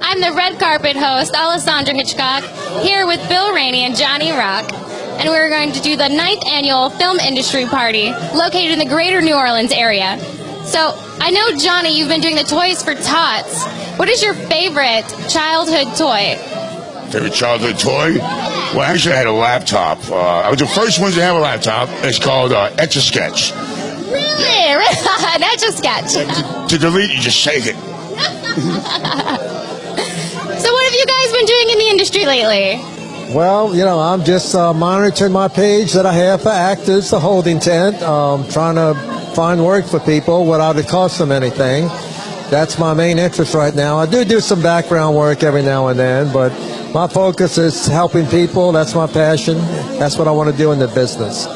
I'm the red carpet host, Alessandra Hitchcock, here with Bill Rainey and Johnny Rock. And we're going to do the 9th annual film industry party located in the greater New Orleans area. So, I know, Johnny, you've been doing the Toys for Tots. What is your favorite childhood toy? Favorite childhood toy? Well, actually, I had a laptop. I was the first one to have a laptop. It's called Etch-a-Sketch. Really? Etch-a-Sketch. To delete, you just shake it. So what have you guys been doing in the industry lately? Well, you know, I'm just monitoring my page that I have for actors, the holding tent, trying to find work for people without it cost them anything. That's my main interest right now. I do some background work every now and then, but my focus is helping people. That's my passion. That's what I want to do in the business.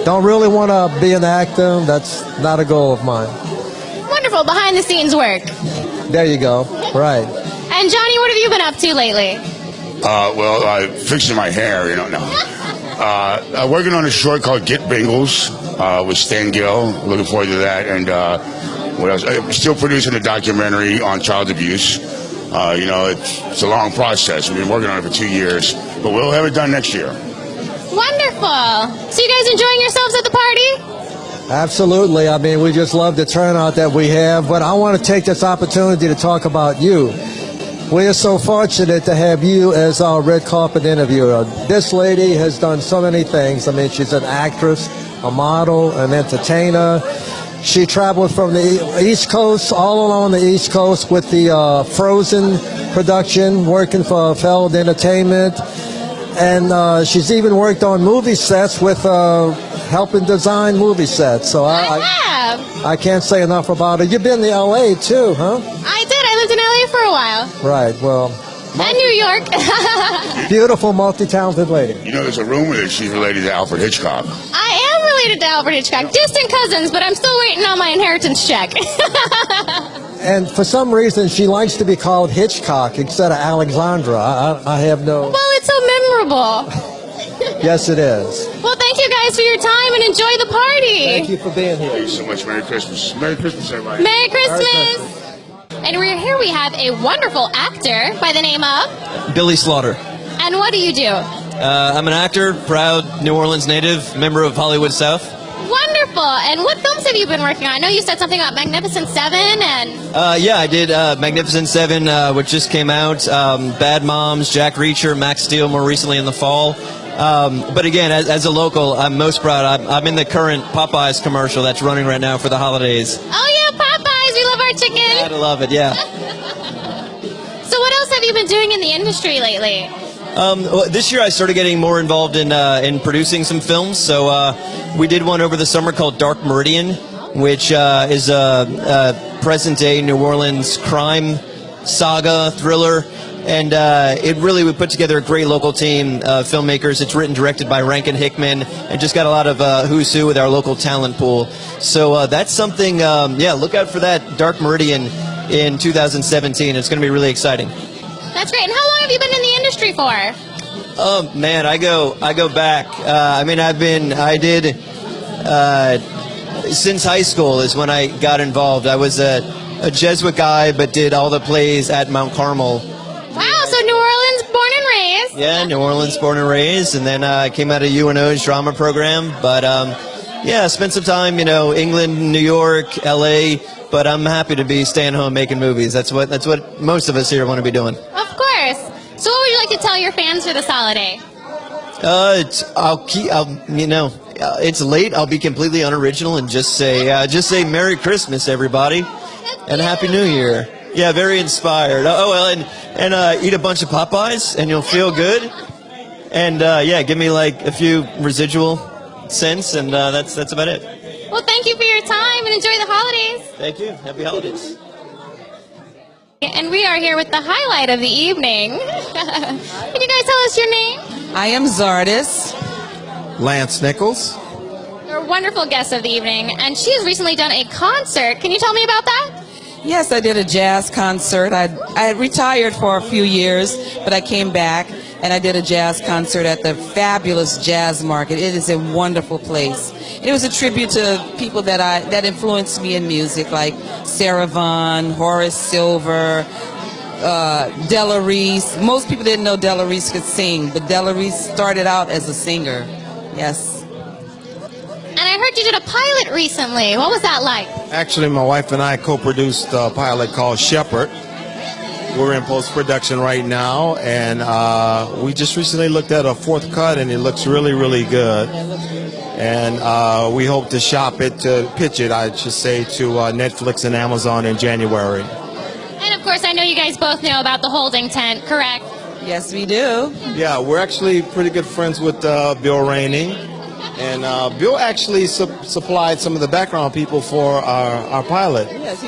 Don't really want to be an actor. That's not a goal of mine. Wonderful, behind the scenes work. There you go. Right. And Johnny, what have you been up to lately? Fixing my hair, you know. No. I'm working on a short called Get Bingles with Gill. Looking forward to that. And what else? I'm still producing a documentary on child abuse. You know, it's a long process. We've been working on it for 2 years, but we'll have it done next year. Wonderful. So you guys enjoying yourselves at the party? Absolutely. I mean, we just love the turnout that we have, but I want to take this opportunity to talk about you. We are so fortunate to have you as our red carpet interviewer. This lady has done so many things. I mean, she's an actress, a model, an entertainer. She traveled from the East Coast, all along the East Coast with the Frozen production, working for Feld Entertainment. And she's even worked on movie sets with helping design movie sets. So I can't say enough about it. You've been to L.A. too, huh? I did. I lived in L.A. for a while. Right, well. And New York. Beautiful, multi-talented lady. You know, there's a rumor that she's related to Alfred Hitchcock. I am related to Alfred Hitchcock. Distant cousins, but I'm still waiting on my inheritance check. And for some reason, she likes to be called Hitchcock instead of Alexandra. I have no... Well, it's so memorable. Yes, it is. Well, thank you guys for your time and enjoy the party. Thank you for being here. Thank you so much. Merry Christmas. Merry Christmas, everybody. Merry Christmas. And here we have a wonderful actor by the name of... Billy Slaughter. And what do you do? I'm an actor, proud New Orleans native, member of Hollywood South. Wonderful. And what films have you been working on? I know you said something about Magnificent Seven and... Yeah, I did Magnificent Seven, which just came out. Bad Moms, Jack Reacher, Max Steel more recently in the fall. But again, as a local, I'm most proud. I'm in the current Popeyes commercial that's running right now for the holidays. Oh yeah, Popeyes! We love our chicken! I love it, yeah. So what else have you been doing in the industry lately? Well, this year I started getting more involved in producing some films. So we did one over the summer called Dark Meridian, which is a present-day New Orleans crime saga thriller. And it really, we put together a great local team of filmmakers. It's written, directed by Rankin Hickman, and just got a lot of who's who with our local talent pool. So that's something, yeah, look out for that, Dark Meridian, in 2017. It's going to be really exciting. That's great. And how long have you been in the industry for? Oh, man, I go back. I mean, since high school is when I got involved. I was a Jesuit guy, but did all the plays at Mount Carmel. Wow, so New Orleans born and raised. Yeah, New Orleans born and raised, and then I came out of UNO's drama program. But yeah, spent some time, you know, England, New York, LA. But I'm happy to be staying home making movies. That's what most of us here want to be doing. Of course. So what would you like to tell your fans for this holiday? It's late. I'll be completely unoriginal and just say Merry Christmas, everybody, and Happy New Year. Yeah, very inspired. Oh well, and eat a bunch of Popeyes, and you'll feel good. And yeah, give me like a few residual cents, and that's about it. Well, thank you for your time, and enjoy the holidays. Thank you. Happy holidays. And we are here with the highlight of the evening. Can you guys tell us your name? I am Zardis. Lance Nichols. You're a wonderful guest of the evening, and she has recently done a concert. Can you tell me about that? Yes, I did a jazz concert. I had retired for a few years, but I came back and I did a jazz concert at the fabulous Jazz Market. It is a wonderful place. It was a tribute to people that influenced me in music, like Sarah Vaughan, Horace Silver, Della Reese. Most people didn't know Della Reese could sing, but Della Reese started out as a singer. Yes. And I heard you did a pilot recently. What was that like? Actually, my wife and I co-produced a pilot called Shepherd. We're in post-production right now, and we just recently looked at a fourth cut, and it looks really, really good. And we hope to pitch it, I should say, to Netflix and Amazon in January. And of course, I know you guys both know about the holding tent, correct? Yes, we do. Yeah, we're actually pretty good friends with Bill Rainey. And Bill actually supplied some of the background people for our pilot. Yes,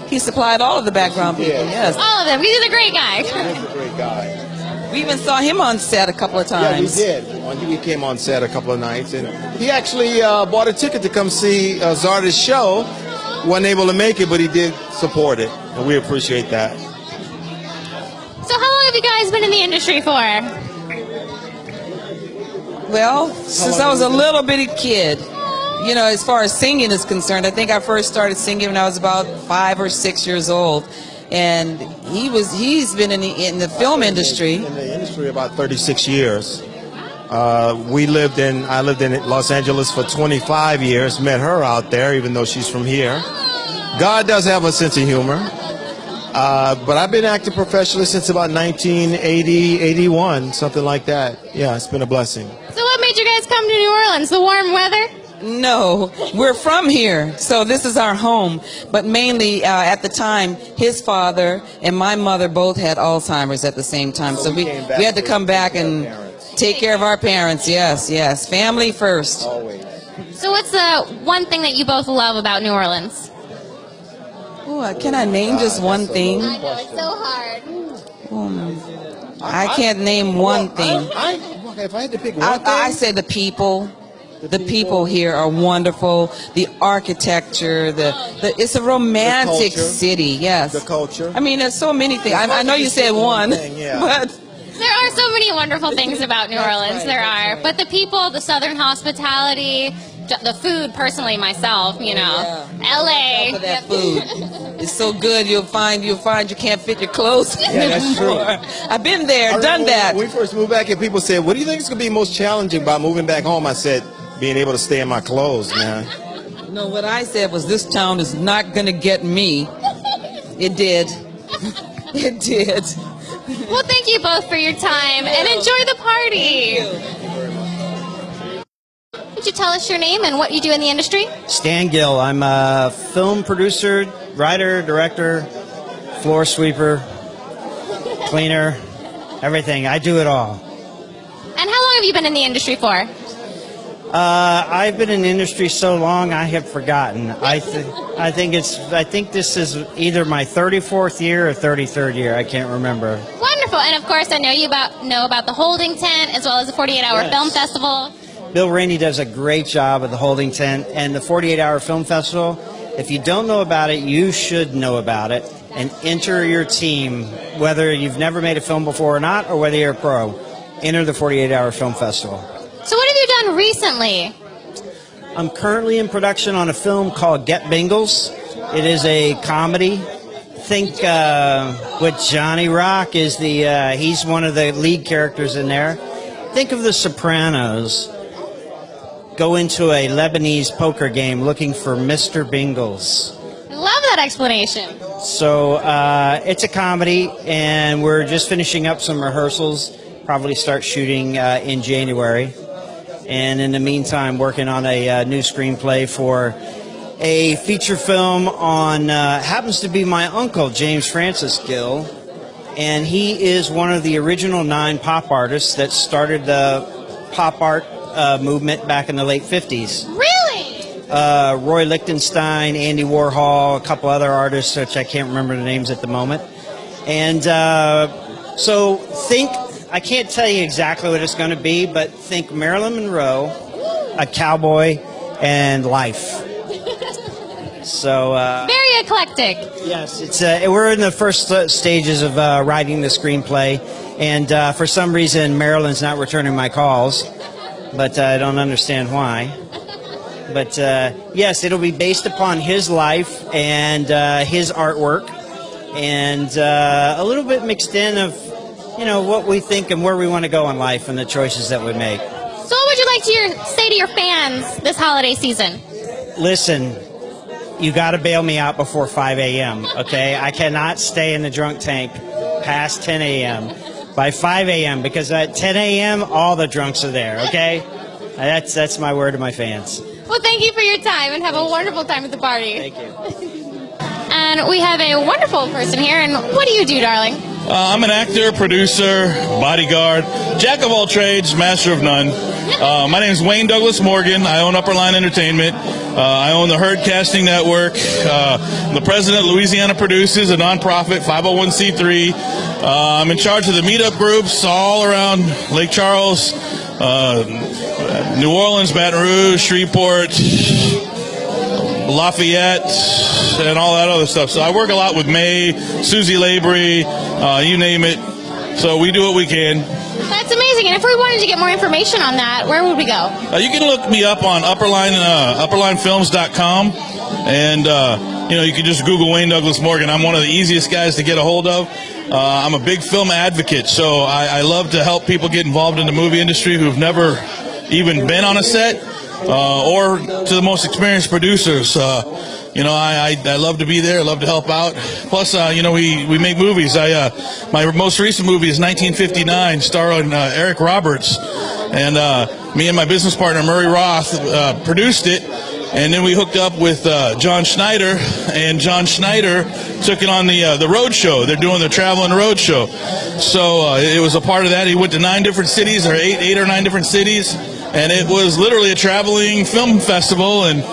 he supplied all of the background people. Yes, All of them. He's a great guy. He's a great guy. we even saw him on set a couple of times. Yeah, we did. He came on set a couple of nights, and he actually bought a ticket to come see Zarda's show. Wasn't able to make it, but he did support it, and we appreciate that. So how long have you guys been in the industry for? Well, since I was a little bitty kid, you know, as far as singing is concerned, I think I first started singing when I was about 5 or 6 years old, and he's been in the film industry. In the industry about 36 years. I lived in Los Angeles for 25 years. Met her out there, even though she's from here. God does have a sense of humor. But I've been acting professionally since about 1980, 81, something like that. Yeah, it's been a blessing. So what made you guys come to New Orleans? The warm weather? No, we're from here, so this is our home. But mainly, at the time, his father and my mother both had Alzheimer's at the same time. So we had to come back and take care of our parents. Yes, yes. Family first. Always. So what's the one thing that you both love about New Orleans? Ooh, can I name just one thing? I know, it's so hard. I can't name one thing. If I had to pick one thing, I say the people. The people here are wonderful. The architecture, it's a romantic city. Yes. the culture. I mean, there's so many things. I know you said one, yeah. but There are so many wonderful things about New Orleans. There are. But the people, the southern hospitality, the food, personally myself, you know. LA. for that food, it's so good. You'll find you can't fit your clothes that's true. anymore. I've been there, I done remember that. When we first moved back here, people said, "What do you think is going to be most challenging about moving back home?" I said, "Being able to stay in my clothes, man." No, what I said was, this town is not going to get me. It did. It did. Well, thank you both for your time and enjoy the party. Would you tell us your name and what you do in the industry? Stan Gill. I'm a film producer, writer, director, floor sweeper, cleaner, everything. I do it all. And how long have you been in the industry for? I've been in the industry so long I have forgotten. I think this is either my 34th year or 33rd year. I can't remember. Wonderful. And of course, I know you know about the Holding Tent as well as the 48-hour Yes. film festival. Bill Rainey does a great job at the Holding Tent and the 48-hour film festival. If you don't know about it, you should know about it and enter your team, whether you've never made a film before or not, or whether you're a pro. Enter the 48-hour film festival. So what have you done recently? I'm currently in production on a film called Get Bingles. It is a comedy. Think with Johnny Rock is he's one of the lead characters in there. Think of The Sopranos. Go into a Lebanese poker game looking for Mr. Bingles. Love that explanation. So it's a comedy, and we're just finishing up some rehearsals. Probably start shooting in January. And in the meantime, working on a new screenplay for a feature film on, happens to be my uncle, James Francis Gill. And he is one of the original 9 pop artists that started the pop art movement back in the late 50s. Really? Roy Lichtenstein, Andy Warhol, a couple other artists, which I can't remember the names at the moment. And so I can't tell you exactly what it's going to be, but think Marilyn Monroe, a cowboy, and life. So Very eclectic. yes, it's we're in the first stages of writing the screenplay, and for some reason Marilyn's not returning my calls, but I don't understand why. But yes, it'll be based upon his life and his artwork, and a little bit mixed in of, what we think and where we want to go in life and the choices that we make. So what would you like to say to your fans this holiday season? Listen, you got to bail me out before 5 a.m., okay? I cannot stay in the drunk tank past 10 a.m. By 5 a.m., because at 10 a.m., all the drunks are there, okay? That's my word to my fans. Well, thank you for your time, and have a wonderful time at the party. Thank you. And we have a wonderful person here, and what do you do, darling? I'm an actor, producer, bodyguard, jack of all trades, master of none. My name is Wayne Douglas Morgan. I own Upper Line Entertainment. I own the Herd Casting Network. I'm the president of Louisiana Produces, a nonprofit, 501c3. I'm in charge of the meetup groups all around Lake Charles, New Orleans, Baton Rouge, Shreveport, Lafayette, and all that other stuff. So I work a lot with May, Suzie Leprae, you name it. So we do what we can. That's amazing. And if we wanted to get more information on that, where would we go? You can look me up on upperlinefilms.com, and you can just Google Wayne Douglas Morgan. I'm one of the easiest guys to get a hold of. I'm a big film advocate, so I love to help people get involved in the movie industry who've never even been on a set, or to the most experienced producers. I love to be there. I love to help out. Plus, we make movies. My most recent movie is 1959, starring Eric Roberts, and me and my business partner Murray Roth produced it. And then we hooked up with John Schneider, and John Schneider took it on the road show. They're doing the traveling road show. So it was a part of that. He went to 9 different cities, or eight or nine different cities. And it was literally a traveling film festival, and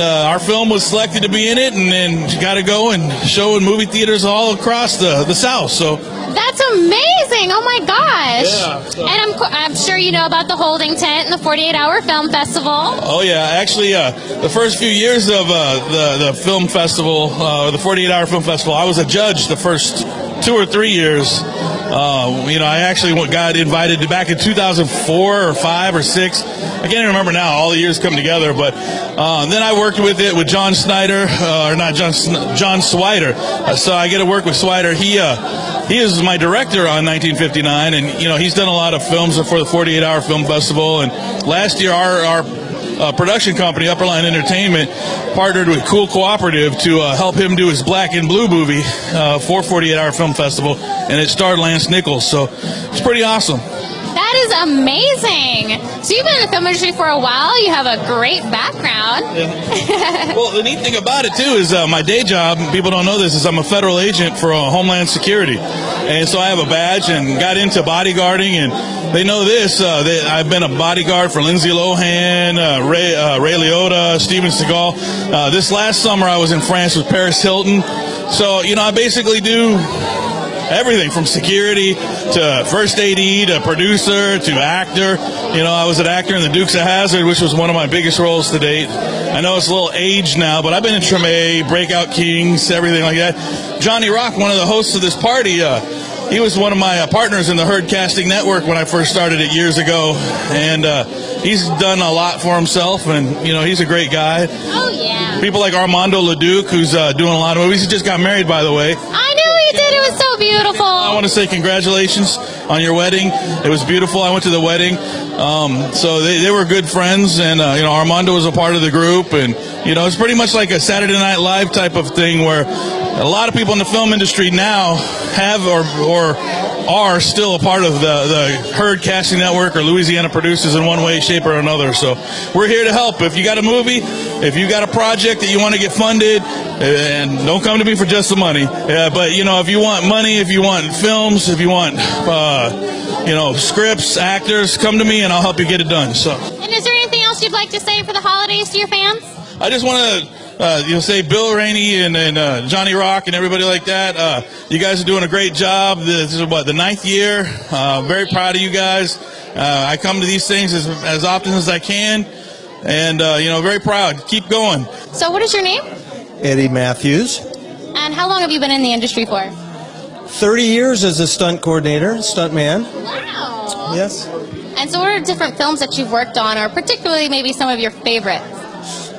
our film was selected to be in it, and then got to go and show in movie theaters all across the South. So that's amazing! Oh my gosh! Yeah, and I'm sure you know about the Holding Tent and the 48-Hour Film Festival. Oh yeah, actually, the first few years of the film festival, the 48-Hour Film Festival, I was a judge the first 2 or 3 years. I actually got invited back in 2004 or 5 or 6. I can't even remember now. All the years come together. But then I worked with John Snyder, John Swider. So I get to work with Swider. He is my director on 1959, and he's done a lot of films for the 48-Hour Film Festival. And last year, our production company, Upper Line Entertainment, partnered with Cool Cooperative to help him do his Black and Blue movie for 48-Hour Film Festival, and it starred Nichols. So it's pretty awesome. That is amazing. So you've been in the film industry for a while. You have a great background. Yeah. Well, the neat thing about it, too, is my day job, people don't know this, is I'm a federal agent for Homeland Security. And so I have a badge and got into bodyguarding, and they know this. I've been a bodyguard for Lindsay Lohan, Ray Liotta, Steven Seagal. This last summer I was in France with Paris Hilton. So, I basically do everything from security to first AD to producer to actor. I was an actor in The Dukes of Hazzard, which was one of my biggest roles to date. I know it's a little aged now, but I've been in Treme, Breakout Kings, everything like that. Johnny Rock, one of the hosts of this party, he was one of my partners in the Herd Casting Network when I first started it years ago. And he's done a lot for himself, and, he's a great guy. Oh, yeah. People like Armando LeDuc, who's doing a lot of movies. He just got married, by the way. I knew he did. It was so beautiful. I want to say congratulations on your wedding. It was beautiful. I went to the wedding. So they were good friends, and, Armando was a part of the group, and, it's pretty much like a Saturday Night Live type of thing where a lot of people in the film industry now have or are still a part of the Herd Casting Network or Louisiana Producers in one way, shape, or another. So we're here to help. If you got a movie, if you got a project that you want to get funded, and don't come to me for just the money, but, if you want money, if you want films, if you want, scripts, actors, come to me and I'll help you get it done. So. And is there anything else you'd like to say for the holidays to your fans? I just want to say Bill Rainey and Johnny Rock and everybody like that. You guys are doing a great job. This is the 9th year. Very proud of you guys. I come to these things as often as I can, and very proud. Keep going. So what is your name? Eddie Matthews. And how long have you been in the industry for? 30 years as a stunt coordinator, stunt man. Wow. Yes. And so what are different films that you've worked on, or particularly maybe some of your favorites?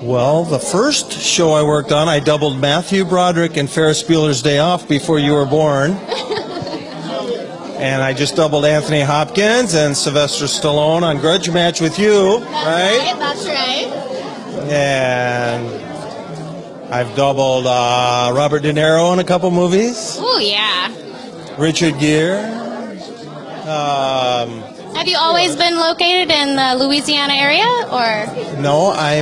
Well, the first show I worked on, I doubled Matthew Broderick in Ferris Bueller's Day Off before you were born. And I just doubled Anthony Hopkins and Sylvester Stallone on Grudge Match with You, right? That's right. And I've doubled Robert De Niro in a couple movies. Oh, yeah. Richard Gere. Have you always been located in the Louisiana area, or? No, I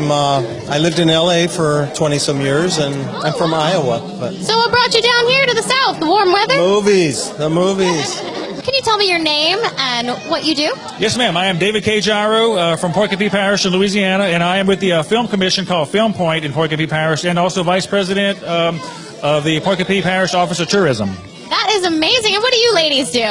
lived in LA for 20-some years, and I'm from Iowa. But So what brought you down here to the south? The warm weather? the movies. Can you tell me your name and what you do? Yes, ma'am. I am David K. Gyro from Porcupine Parish in Louisiana, and I am with the film commission called Film Point in Porcupine Parish, and also vice president of the Porcupine Parish Office of Tourism. That is amazing. And what do you ladies do?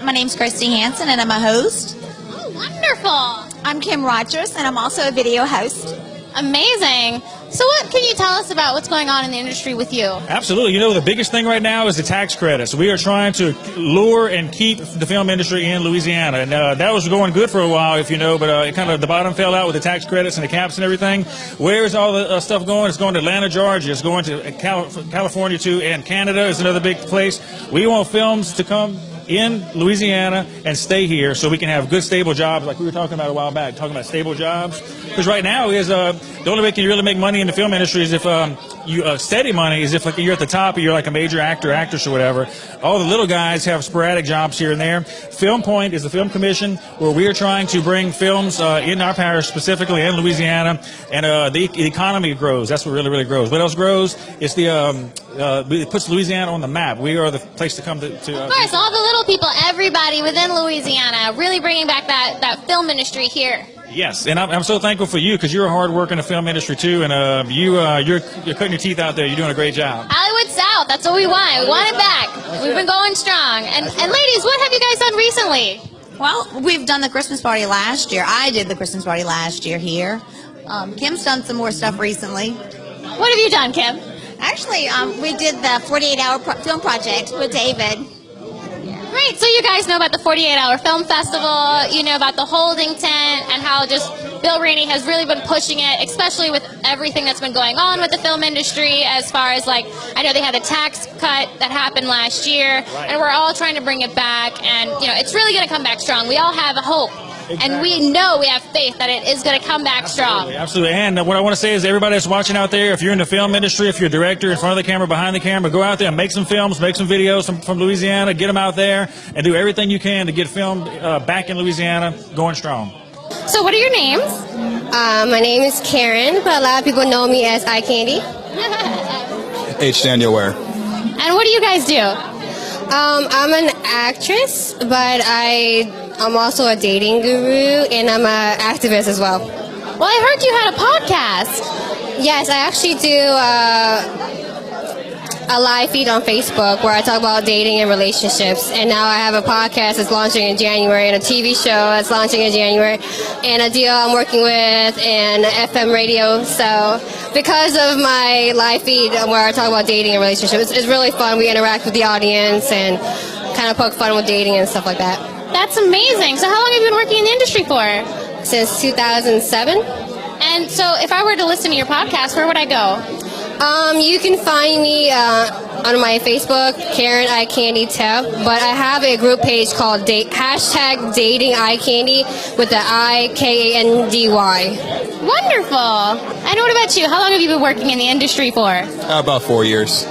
My name's Christy Hansen, and I'm a host. Oh, wonderful. I'm Kim Rogers, and I'm also a video host. Amazing. So what can you tell us about what's going on in the industry with you? Absolutely. You know, the biggest thing right now is the tax credits. We are trying to lure and keep the film industry in Louisiana. And that was going good for a while, if you know, but it kind of the bottom fell out with the tax credits and the caps and everything. Where is all the stuff going? It's going to Atlanta, Georgia. It's going to California, too, and Canada is another big place. We want films to come in Louisiana and stay here so we can have good, stable jobs like we were talking about a while back, talking about stable jobs. Because right now is the only way you really make money in the film industry is if you steady money is if like you're at the top or you're like a major actor, actress or whatever. All the little guys have sporadic jobs here and there. Film Point is the film commission where we are trying to bring films in our parish, specifically in Louisiana, and the economy grows. That's what really, really grows. What else grows? It's it puts Louisiana on the map. We are the place to come to. Of course, all the little people, everybody within Louisiana, really bringing back that film industry here. Yes, and I'm so thankful for you because you're hard work in the film industry too, and you're cutting your teeth out there. You're doing a great job. Hollywood South, that's what we want. We want it back. We've been going strong. And ladies, what have you guys done recently? Well, we've done the Christmas party last year. I did the Christmas party last year here. Kim's done some more stuff recently. What have you done, Kim? Actually, we did the 48-hour film project with David. Great. So you guys know about the 48-hour film festival. You know about the holding tent and how just Bill Rainey has really been pushing it, especially with everything that's been going on with the film industry as far as like, I know they had a tax cut that happened last year, and we're all trying to bring it back, and you know, it's really going to come back strong. We all have a hope. Exactly. And we know, we have faith that it is going to come back strong. Absolutely. And what I want to say is everybody that's watching out there, if you're in the film industry, if you're a director in front of the camera, behind the camera, go out there and make some films, make some videos from Louisiana, get them out there, and do everything you can to get film back in Louisiana going strong. So what are your names? My name is Karen, but a lot of people know me as Eye Candy. H. Daniel Ware. And what do you guys do? I'm an actress, but I'm also a dating guru, and I'm an activist as well. Well, I heard you had a podcast. Yes, I actually do a live feed on Facebook where I talk about dating and relationships. And now I have a podcast that's launching in January and a TV show that's launching in January and a deal I'm working with and FM radio. So because of my live feed where I talk about dating and relationships, it's really fun. We interact with the audience and kind of poke fun with dating and stuff like that. That's amazing. So how long have you been working in the industry for? Since 2007. And so if I were to listen to your podcast, where would I go? You can find me on my Facebook, Karen Eye Candy tab, but I have a group page called hashtag Dating Eye Candy with the IKANDY. Wonderful. And what about you? How long have you been working in the industry for? About 4 years.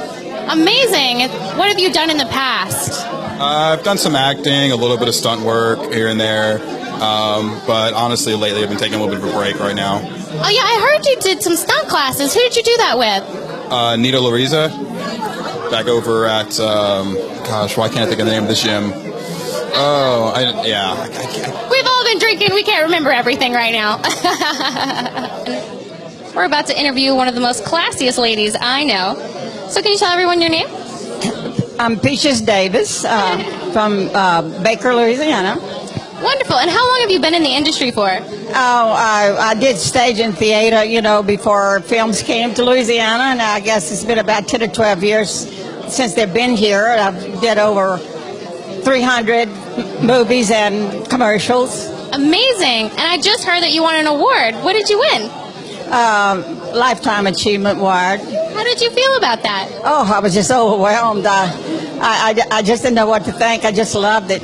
Amazing. What have you done in the past? I've done some acting, a little bit of stunt work here and there, but honestly, lately I've been taking a little bit of a break right now. Oh, yeah, I heard you did some stunt classes. Who did you do that with? Nita Larisa, back over at, gosh, why can't I think of the name of the gym? Oh, yeah. We've all been drinking. We can't remember everything right now. We're about to interview one of the most classiest ladies I know. So can you tell everyone your name? I'm Peaches Davis from Baker, Louisiana. Wonderful. And how long have you been in the industry for? Oh, I did stage and theater, before films came to Louisiana, and I guess it's been about 10 or 12 years since they've been here. I've did over 300 movies and commercials. Amazing. And I just heard that you won an award. What did you win? Lifetime Achievement Award. How did you feel about that? Oh, I was just overwhelmed. I just didn't know what to think. I just loved it.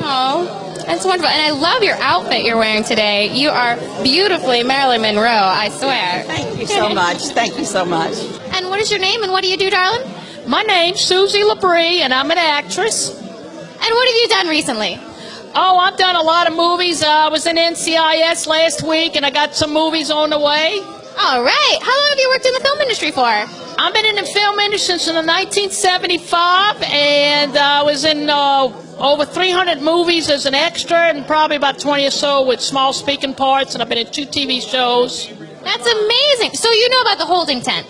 Oh, that's wonderful. And I love your outfit you're wearing today. You are beautifully Marilyn Monroe, I swear. Thank you so much. Thank you so much. And what is your name and what do you do, darling? My name's Suzie Leprae, and I'm an actress. And what have you done recently? Oh, I've done a lot of movies. I was in NCIS last week, and I got some movies on the way. All right. How long have you worked in the film industry for? I've been in the film industry since 1975, and I was in over 300 movies as an extra, and probably about 20 or so with small speaking parts, and I've been in 2 TV shows. That's amazing. So you know about the holding tent?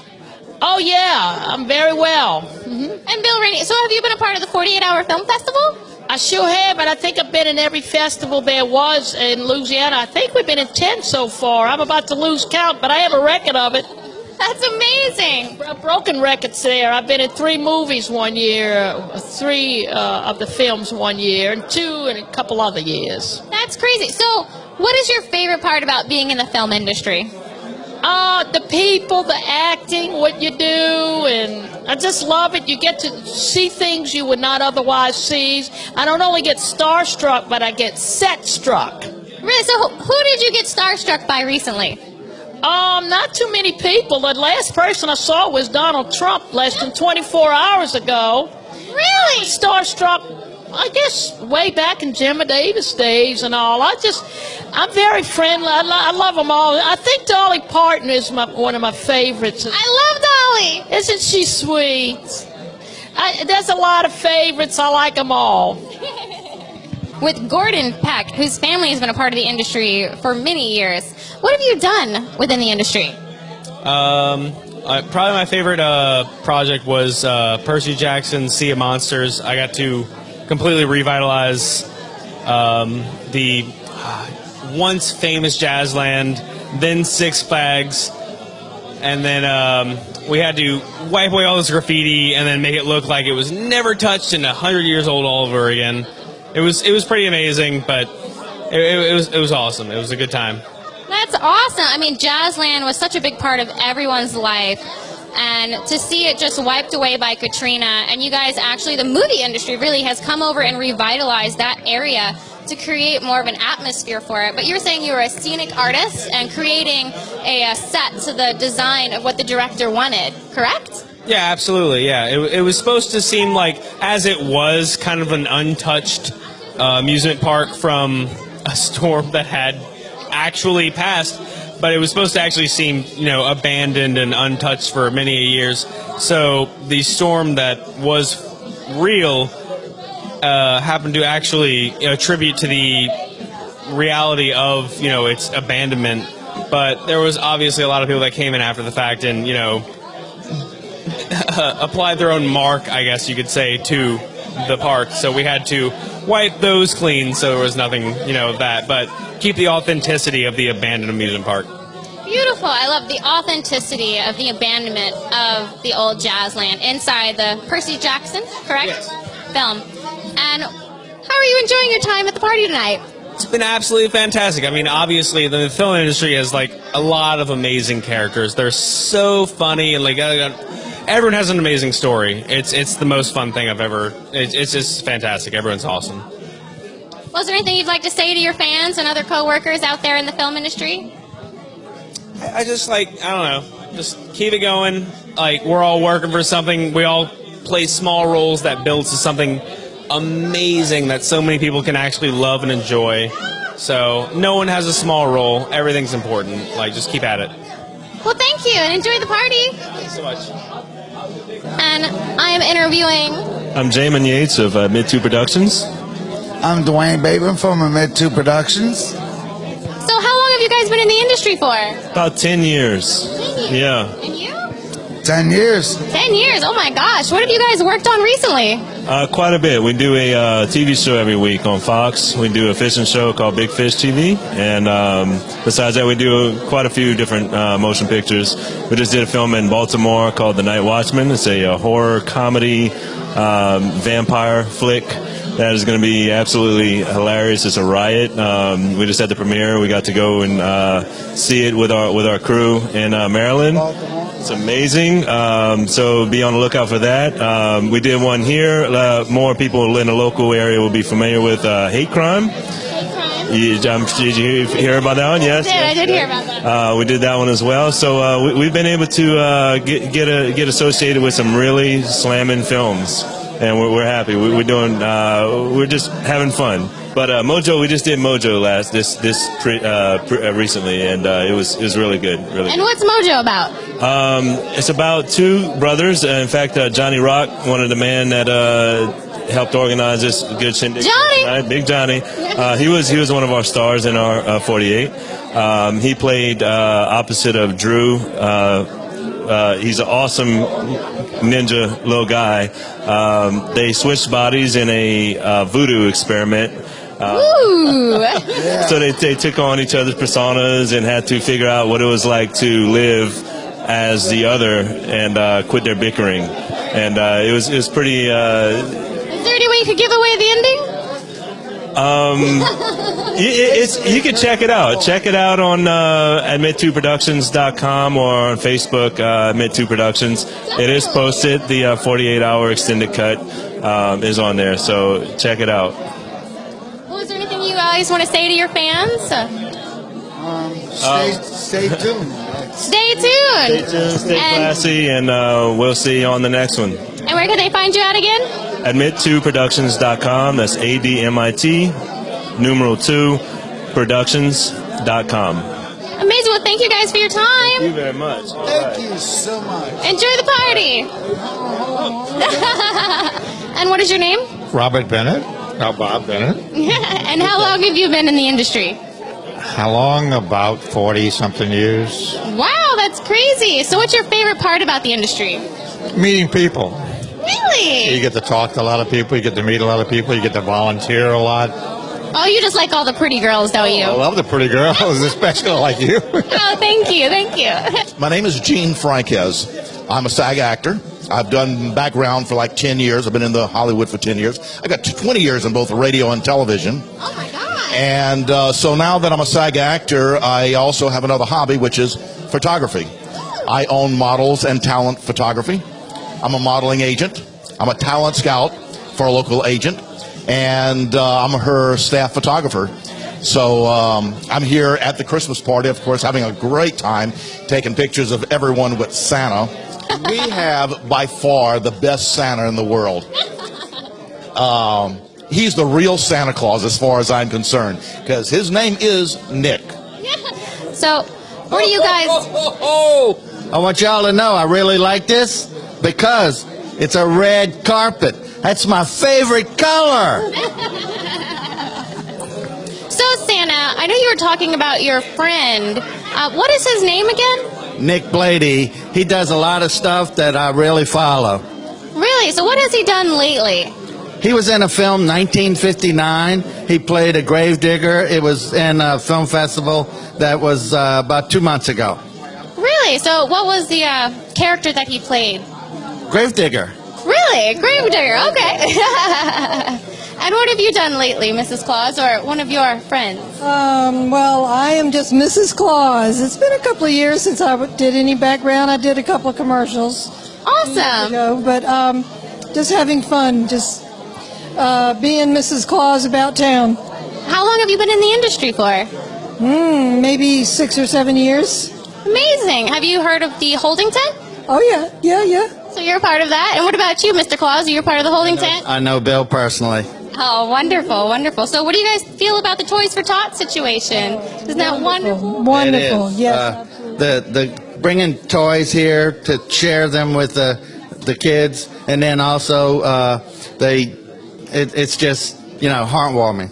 Oh, yeah, I'm very well. And Bill Rainey, so have you been a part of the 48-Hour Film Festival? I sure have, and I think I've been in every festival there was in Louisiana. I think we've been in 10 so far. I'm about to lose count, but I have a record of it. That's amazing. Broken records there. I've been in 3 movies one year, 3 of the films one year, and 2 in a couple other years. That's crazy. So what is your favorite part about being in the film industry? The people, the acting, what you do, and I just love it. You get to see things you would not otherwise see. I don't only get starstruck, but I get set struck. Really? So who did you get starstruck by recently? Not too many people. The last person I saw was Donald Trump less than 24 hours ago. Really? Starstruck, I guess, way back in Jimmy Davis days and all. I'm very friendly. I love them all. I think Dolly Parton is one of my favorites. I love Dolly. Isn't she sweet? There's a lot of favorites. I like them all. With Gordon Peck, whose family has been a part of the industry for many years, what have you done within the industry? Probably my favorite project was Percy Jackson's Sea of Monsters. I got to completely revitalize the once famous Jazzland, then Six Flags, and then we had to wipe away all this graffiti and then make it look like it was never touched and 100 years old all over again. It was pretty amazing, but it was awesome. It was a good time. That's awesome. I mean, Jazzland was such a big part of everyone's life. And to see it just wiped away by Katrina, and you guys actually, the movie industry really has come over and revitalized that area to create more of an atmosphere for it. But you're saying you were a scenic artist and creating a set to the design of what the director wanted, correct? Yeah, absolutely. Yeah, it was supposed to seem like, as it was, kind of an untouched amusement park from a storm that had actually passed. But it was supposed to actually seem, abandoned and untouched for many years. So the storm that was real happened to actually attribute to the reality of, its abandonment. But there was obviously a lot of people that came in after the fact and, applied their own mark, I guess you could say, to the park. So we had to wipe those clean so there was nothing, of that. But keep the authenticity of the abandoned amusement park. Beautiful. I love the authenticity of the abandonment of the old Jazzland inside the Percy Jackson, correct? Yes. Film. And how are you enjoying your time at the party tonight? It's been absolutely fantastic. I mean, obviously, the film industry has, a lot of amazing characters. They're so funny, and, everyone has an amazing story. It's the most fun thing I've ever... It's just fantastic. Everyone's awesome. Well, is there anything you'd like to say to your fans and other co-workers out there in the film industry? I just, I don't know, just keep it going. We're all working for something. We all play small roles that build to something amazing that so many people can actually love and enjoy. So no one has a small role. Everything's important. Just keep at it. Well, thank you, and enjoy the party. Thanks so much. And I am interviewing... I'm Jamin Yates of MidTo Productions. I'm Dwayne Bateman from MidTo Productions. So how long have you guys been in the industry for? About 10 years. 10 years. Yeah. And you? 10 years. 10 years. Oh my gosh. What have you guys worked on recently? Quite a bit. We do a TV show every week on Fox. We do a fishing show called Big Fish TV, and besides that, we do quite a few different motion pictures. We just did a film in Baltimore called The Night Watchman. It's a horror comedy vampire flick that is going to be absolutely hilarious. It's a riot. We just had the premiere. We got to go and see it with our crew in Maryland. It's amazing. So be on the lookout for that. We did one here. More people in the local area will be familiar with Hate Crime. Did you hear about that one? Yes. I did hear about that. We did that one as well. So we've been able to get associated with some really slamming films, and we're happy. We're just having fun. But Mojo, we just did Mojo recently, and it was really good. Really. And what's Mojo about? It's about two brothers. In fact, Johnny Rock, one of the men that helped organize this good shindig. Johnny, right? Big Johnny. He was one of our stars in our 48. He played opposite of Drew. He's an awesome ninja little guy. They switched bodies in a voodoo experiment. So they took on each other's personas and had to figure out what it was like to live as the other and quit their bickering. And it was pretty. Is there any way you could give away the ending? You can check it out. Check it out on at MidToProductions.com or on Facebook, MidTo Productions. It is posted. The 48-hour extended cut is on there, so check it out. Well, is there anything you guys want to say to your fans? Stay tuned. Stay tuned. Stay classy, and we'll see you on the next one. And where can they find you at again? At MidToProductions.com. That's ADMIT, numeral 2, productions.com. Amazing. Well, thank you guys for your time. Thank you very much. Thank you so much. Enjoy the party. And what is your name? Robert Bennett. Bob Bennett. And how long have you been in the industry? How long? About 40-something years. Wow, that's crazy. So what's your favorite part about the industry? Meeting people. Really? You get to talk to a lot of people. You get to meet a lot of people. You get to volunteer a lot. Oh, you just like all the pretty girls, don't you? I love the pretty girls, especially like you. Oh, thank you. Thank you. My name is Gene Franquez. I'm a SAG actor. I've done background for like 10 years. I've been in the Hollywood for 10 years. I got 20 years in both radio and television. Oh, my God. And so now that I'm a SAG actor, I also have another hobby, which is photography. I own models and talent photography. I'm a modeling agent. I'm a talent scout for a local agent. And I'm her staff photographer. So I'm here at the Christmas party, of course, having a great time taking pictures of everyone with Santa. We have, by far, the best Santa in the world. He's the real Santa Claus as far as I'm concerned, because his name is Nick. So, what do you guys... I want y'all to know I really like this because it's a red carpet. That's my favorite color. So, Santa, I know you were talking about your friend. What is his name again? Nick Blady. He does a lot of stuff that I really follow. Really? So what has he done lately? He was in a film, 1959. He played a gravedigger. It was in a film festival that was about 2 months ago. Really? So what was the character that he played? Gravedigger. Really? Gravedigger. Okay. And what have you done lately, Mrs. Claus, or one of your friends? Well, I am just Mrs. Claus. It's been a couple of years since I did any background. I did a couple of commercials. Awesome. But just having fun, just being Mrs. Claus about town. How long have you been in the industry for? Maybe 6 or 7 years. Amazing. Have you heard of the holding tent? Oh, yeah. Yeah. So you're a part of that. And what about you, Mr. Claus? Are you a part of the holding tent? I know Bill personally. Oh, wonderful, wonderful. So what do you guys feel about the Toys for Tots situation? Isn't that wonderful? Wonderful, It is. yes. The bringing toys here to share them with the kids, and then also it's just, heartwarming.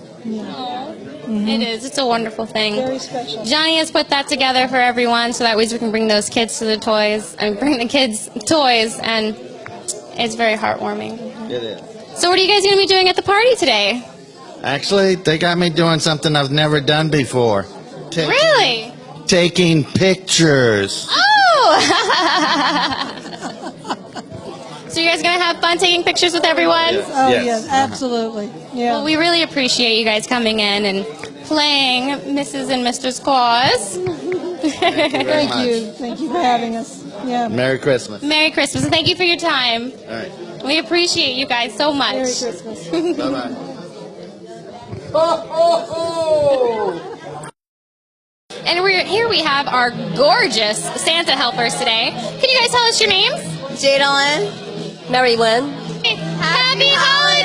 It is. It's a wonderful thing. Very special. Johnny has put that together for everyone, so that way we can bring those kids to the toys, and bring the kids toys, and it's very heartwarming. It is. So what are you guys going to be doing at the party today? Actually, they got me doing something I've never done before. Really? Taking pictures. Oh! So you guys going to have fun taking pictures with everyone? Oh, yes, absolutely. Yeah. Well, we really appreciate you guys coming in and playing Mrs. and Mr. Claus. Thank you. Thank you for having us. Yeah. Merry Christmas. Merry Christmas, and thank you for your time. All right. We appreciate you guys so much. Merry Christmas. Bye-bye. And here we have our gorgeous Santa helpers today. Can you guys tell us your names? Jadalyn. Mary Lynn. Happy Holidays!